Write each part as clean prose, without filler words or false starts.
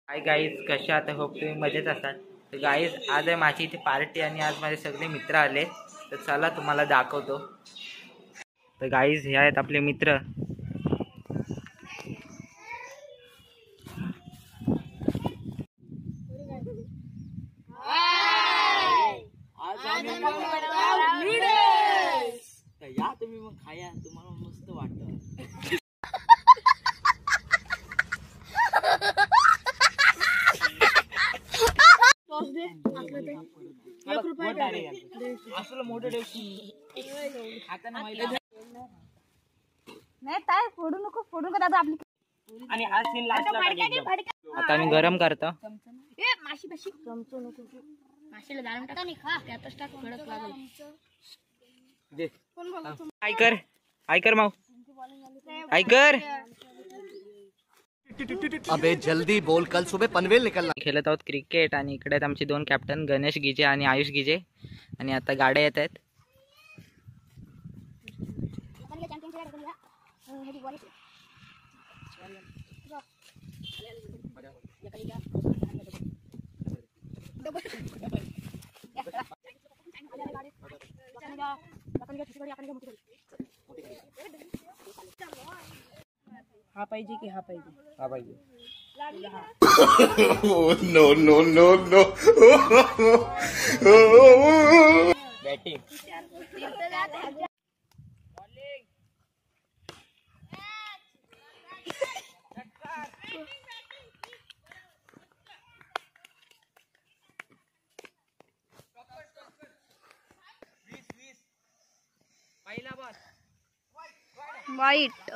Hi guys, कशा आता hope तुम्ही मजेत असाल. तर गाईज आज आहे माझी इथे पार्टी आणि आज माझे सगळे मित्र आले. तर चला तुम्हाला दाखवतो. तर गाईज हे आहेत आपले मित्र. या तुम्ही मग खाया, तुम्हाला मस्त वाटतं. फोडू नको दादा आपली. आणि हा सीन लास्टला आता आम्ही गरम करतो. माशी चमचो नको, माशीला दाणे टाक आणि खा, त्यातच टाक, कडक लागल. ऐकर माऊ, ऐकर. अबे जल्दी बोल, कल सुबह पनवेल निकलना. खेळत आहोत क्रिकेट आणि इकडे आहेत आमचे दोन कॅप्टन गणेश गिजे आणि आयुष गिजे. आणि आता गाड्या येत आहेत. हा पाहिजे की हा पाहिजे, हा पाहिजे. No no no no. Batting. पहिला बॉल वाईट.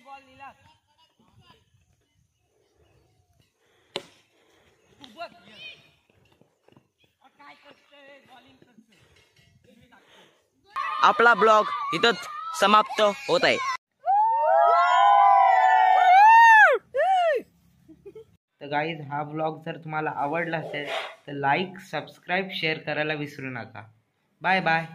बॉल दिला. आपला ब्लॉग इथंच समाप्त होत आहे. तर गाईज हा ब्लॉग जर तुम्हाला आवडला असेल तर लाईक, सबस्क्राईब, शेअर करायला विसरू नका. Bye bye.